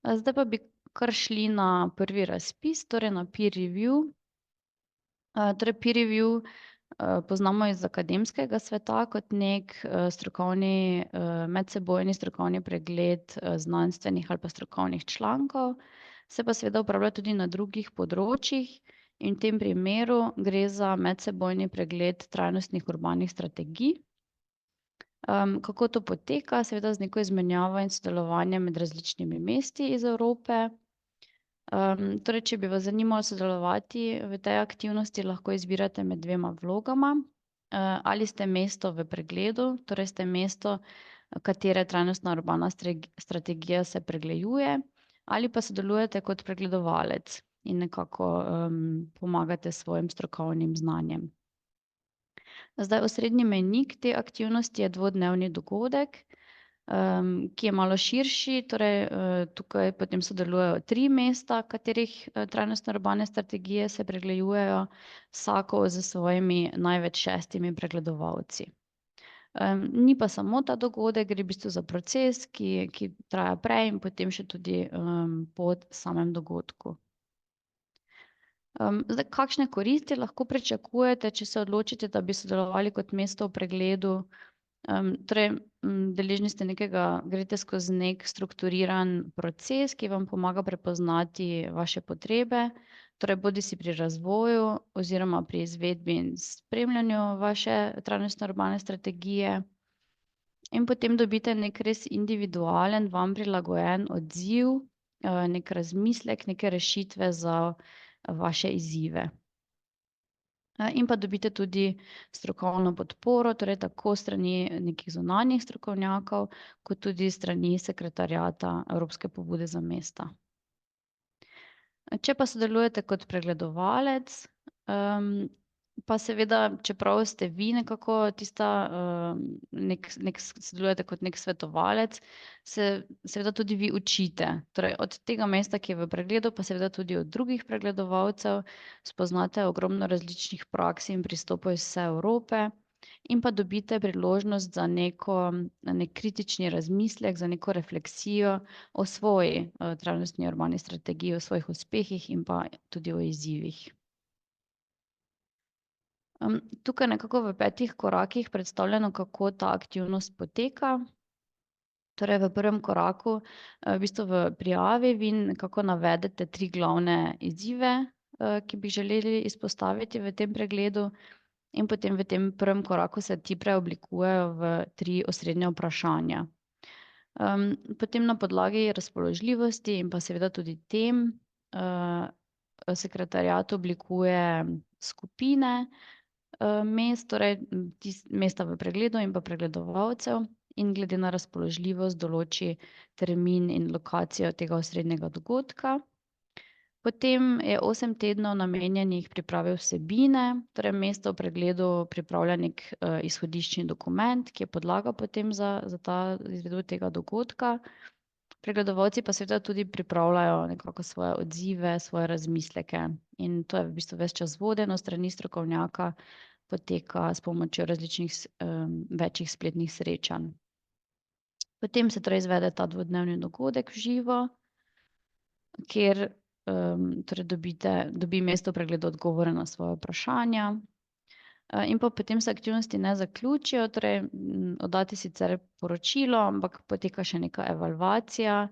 Zdaj pa bi kar šli na prvi razpis, torej na peer review. Torej peer review poznamo iz akademskega sveta kot strokovni, medsebojni strokovni pregled znanstvenih ali pa strokovnih člankov. Se pa seveda uporablja tudi na drugih področjih in v tem primeru gre za medsebojni pregled trajnostnih urbanih strategij. Kako to poteka? Seveda z neko izmenjavo in sodelovanjem med različnimi mesti iz Evrope. Torej, če bi vas zanimalo sodelovati v tej aktivnosti, lahko izbirate med dvema vlogama. Ali ste mesto v pregledu, torej ste mesto, katere trajnostna urbana strategija se pregleduje, ali pa sodelujete kot pregledovalec in nekako pomagate s svojim strokovnim znanjem. Zdaj, osrednji mejnik te aktivnosti je dvodnevni dogodek, ki je malo širši, torej tukaj potem sodelujejo 3 mesta, katerih trajnostne urbane strategije se pregledujejo, vsako s svojimi največ 6 pregledovalci. Ni pa samo ta dogodek, gre v bistvu za proces, ki traja prej in potem še tudi po samem dogodku. Zdaj, kakšne koristi lahko pričakujete, če se odločite, da bi sodelovali kot mesto v pregledu? Torej, deležni ste greste skozi strukturiran proces, ki vam pomaga prepoznati vaše potrebe, torej bodisi pri razvoju oziroma pri izvedbi in spremljanju vaše trajnostne urbane strategije. In potem dobite res individualen, vam prilagojen odziv, razmislek, neke rešitve za vaše izzive. In pa dobite tudi strokovno podporo, torej tako s strani nekih zunanjih strokovnjakov, kot tudi s strani sekretariata Evropske pobude za mesta. Če pa sodelujete kot pregledovalec, pa seveda, čeprav ste vi nekako tista, sodelujete kot svetovalec, se seveda tudi vi učite. Torej od tega mesta, ki je v pregledu, pa seveda tudi od drugih pregledovalcev, spoznate ogromno različnih praks in pristopov iz vse Evrope in pa dobite priložnost za neki kritični razmislek, za neko refleksijo o svoji trajnostni urbani strategiji, o svojih uspehih in pa tudi o izzivih. Tukaj nekako v 5 korakih predstavljeno, kako ta aktivnost poteka. Torej v prvem koraku, v bistvu v prijavi vi nekako navedete 3 glavne izzive, ki bi želeli izpostaviti v tem pregledu, in potem v tem prvem koraku se ti preoblikujejo v 3 osrednja vprašanja. Potem na podlagi razpoložljivosti in pa seveda tudi tem, sekretariat oblikuje skupine mest, torej mesta v pregledu in pa pregledovalcev, in glede na razpoložljivost določi termin in lokacijo tega osrednjega dogodka. Potem je 8 tednov namenjenih pripravi vsebine, torej mesto v pregledu pripravlja izhodiščni dokument, ki je podlaga potem za izvedbo tega dogodka. Pregledovalci pa seveda tudi pripravljajo nekako svoje odzive, svoje razmisleke, in to je v bistvu ves čas vodeno s strani strokovnjaka, poteka s pomočjo različnih večjih spletnih srečanj. Potem se torej izvede ta dvodnevni dogodek v živo, kjer torej dobi mesto v pregledu odgovore na svoja vprašanja. In pa potem se aktivnosti ne zaključijo, torej oddate sicer poročilo, ampak poteka še neka evalvacija.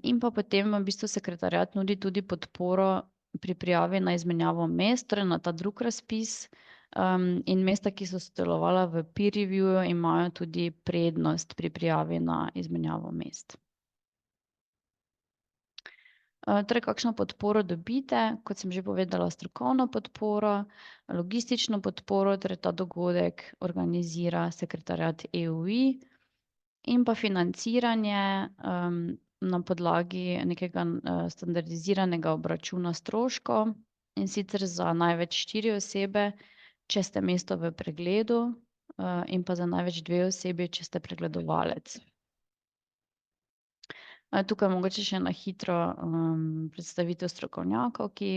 In pa potem v bistvu sekretariat nudi tudi podporo pri prijavi na izmenjavo mest, torej na ta drug razpis. In mesta, ki so sodelovala v peer reviewju, imajo tudi prednost pri prijavi na izmenjavo mest. Torej, kakšno podporo dobite? Kot sem že povedala, strokovno podporo, logistično podporo, torej ta dogodek organizira sekretariat EUI, in pa financiranje na podlagi nekega standardiziranega obračuna stroškov, in sicer za največ 4 osebe, če ste mesto v pregledu, in pa za največ 2 osebi, če ste pregledovalec. Tukaj mogoče še na hitro predstavitev strokovnjakov, ki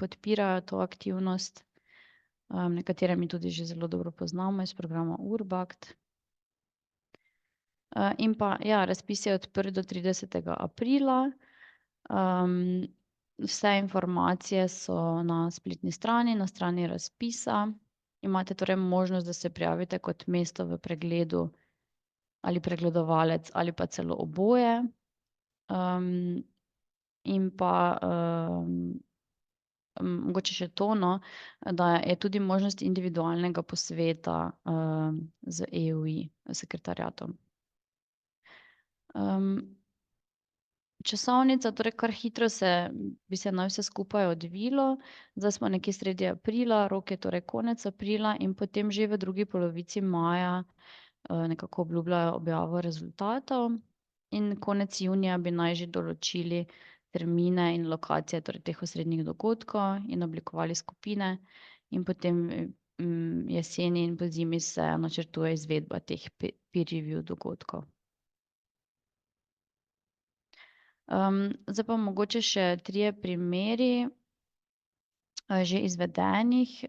podpirajo to aktivnost. Nekatere mi tudi že zelo dobro poznamo iz programa Urbact. In pa, ja, razpis je odprt do 30. aprila. Vse informacije so na spletni strani, na strani razpisa. Imate torej možnost, da se prijavite kot mesto v pregledu ali pregledovalec ali pa celo oboje. In pa mogoče še to, no, da je tudi možnost individualnega posveta z EUI sekretariatom. Časovnica, torej kar hitro bi se naj vse skupaj odvilo. Zdaj smo nekje sredi aprila, rok je torej konec aprila in potem že v drugi polovici maja nekako obljubljajo objavo rezultatov in konec junija bi naj že določili termine in lokacije torej teh osrednjih dogodkov in oblikovali skupine in potem jeseni in pozimi se načrtuje izvedba teh peer review dogodkov. Zdaj pa mogoče še 3 primeri že izvedenih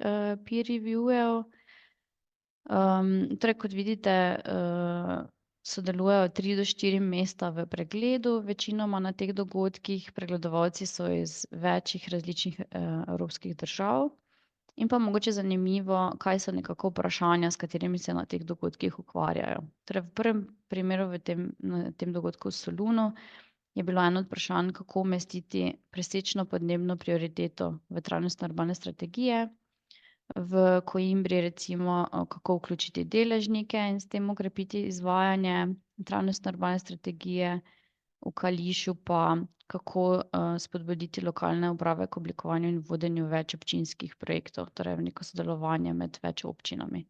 peer reviewjev. Torej, kot vidite, sodelujejo 3 do 4 mesta v pregledu, večinoma na teh dogodkih. Pregledovalci so iz večjih različnih evropskih držav. In pa mogoče zanimivo, kaj so nekako vprašanja, s katerimi se na teh dogodkih ukvarjajo. Torej, v prvem primeru na tem dogodku v Solunu je bilo eno od vprašanj, kako umestiti presečno podnebno prioriteto v trajnostne urbane strategije. V Coimbri recimo, kako vključiti deležnike in s tem okrepiti izvajanje trajnostne urbane strategije. V Kališu pa, kako spodbuditi lokalne uprave k oblikovanju in vodenju več občinskih projektov, torej neko sodelovanje med več občinami.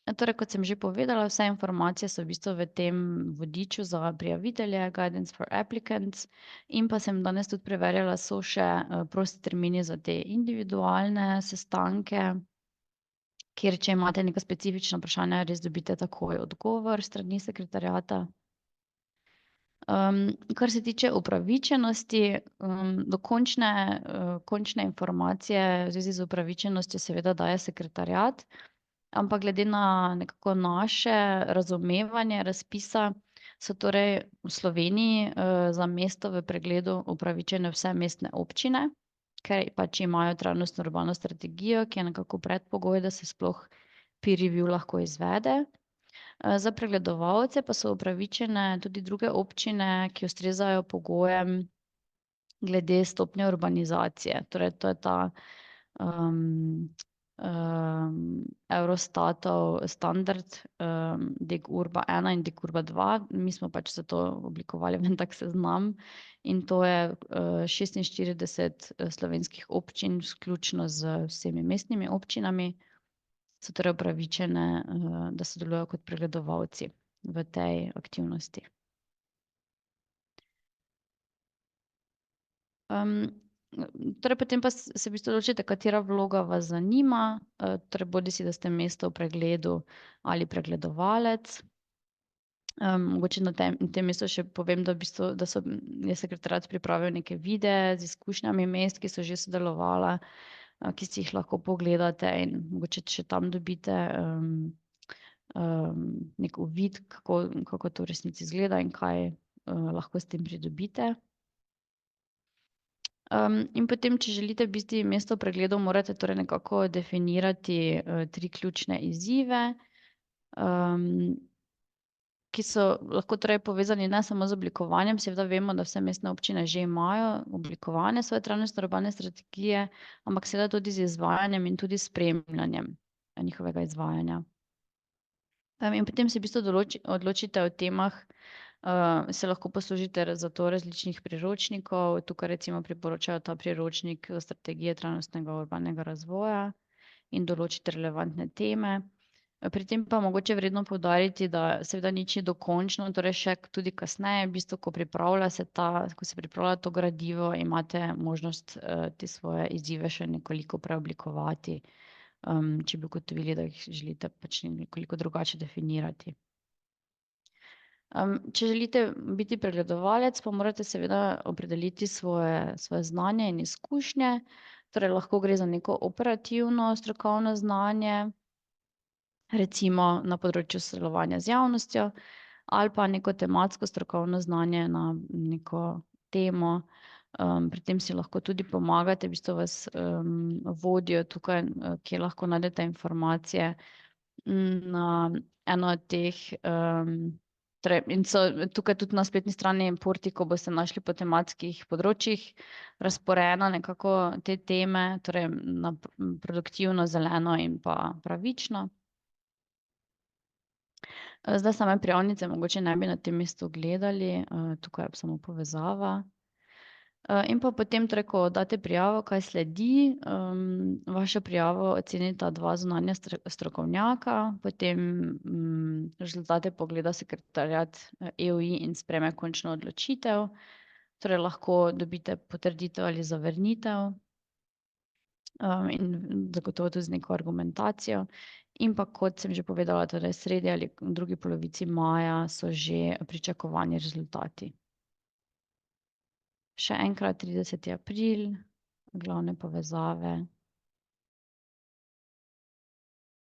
Torej, kot sem že povedala, vse informacije so v bistvu v tem vodiču za prijavitelje, Guidance for Applicants, in pa sem danes tudi preverjala, so še prosti termini za te individualne sestanke, kjer če imate neka specifična vprašanja, res dobite takoj odgovor s strani sekretariata. Kar se tiče upravičenosti, končne informacije v zvezi z upravičenostjo seveda daje sekretariat, ampak glede na nekako naše razumevanje razpisa so torej v Sloveniji za mesto v pregledu upravičene vse mestne občine, ker pač imajo trajnostno urbano strategijo, ki je nekako predpogoj, da se sploh peer review lahko izvede. Za pregledovalce pa so upravičene tudi druge občine, ki ustrezajo pogojem glede stopnje urbanizacije. Torej, to je ta Eurostatov standard DEG Urba 1 in DEG Urba 2. Mi smo pač zato oblikovali en tak seznam in to je 46 slovenskih občin, vključno z vsemi mestnimi občinami, so torej upravičene, da sodelujejo kot pregledovalci v tej aktivnosti. Torej, potem pa se v bistvu odločite, katera vloga vas zanima, torej bodisi, da ste mesto v pregledu ali pregledovalec. Mogoče na tem mestu še povem, da v bistvu, je sekretariat pripravil neke videe z izkušnjami mest, ki so že sodelovala, ki si jih lahko pogledate in mogoče še tam dobite neki uvid, kako to v resnici izgleda in kaj lahko s tem pridobite. In potem, če želite biti mesto v pregledu, morate torej nekako definirati 3 ključne izzive, ki so lahko torej povezani ne samo z oblikovanjem, seveda vemo, da vse mestne občine že imajo oblikovane svoje trajnostne urbane strategije, ampak seveda tudi z izvajanjem in tudi spremljanjem njihovega izvajanja. In potem se v bistvu odločite o temah, se lahko poslužite za to različnih priročnikov. Tukaj recimo priporočajo ta priročnik strategije trajnostnega urbanega razvoja in določite relevantne teme. Pri tem pa mogoče vredno poudariti, da seveda nič ni dokončno, torej še tudi kasneje, v bistvu, ko se pripravlja to gradivo, imate možnost te svoje izzive še nekoliko preoblikovati, če bi ugotovili, da jih želite pač nekoliko drugače definirati. Če želite biti pregledovalec, pa morate seveda opredeliti svoje znanje in izkušnje, torej lahko gre za neko operativno strokovno znanje, recimo na področju sodelovanja z javnostjo ali pa neko tematsko strokovno znanje na neko temo. Pri tem si lahko tudi pomagate, v bistvu vas vodijo tukaj, kje lahko najdete informacije na eno od teh, torej in so tukaj tudi na spletni strani Portiko boste našli po tematskih področjih razporejene nekako te teme, torej na produktivno, zeleno in pa pravično. Zdaj same prijavnice mogoče ne bi na tem mestu gledali, tukaj je samo povezava. In pa potem, torej ko date prijavo, kaj sledi, vašo prijavo ocenita dva zunanja strokovnjaka, potem rezultate pogleda sekretariat EUI in sprejme končno odločitev. Torej lahko dobite potrditev ali zavrnitev, in zagotovo tudi z neko argumentacijo. In pa kot sem že povedala, torej sredi ali v drugi polovici maja so že pričakovani rezultati. Še enkrat 30. april, glavne povezave.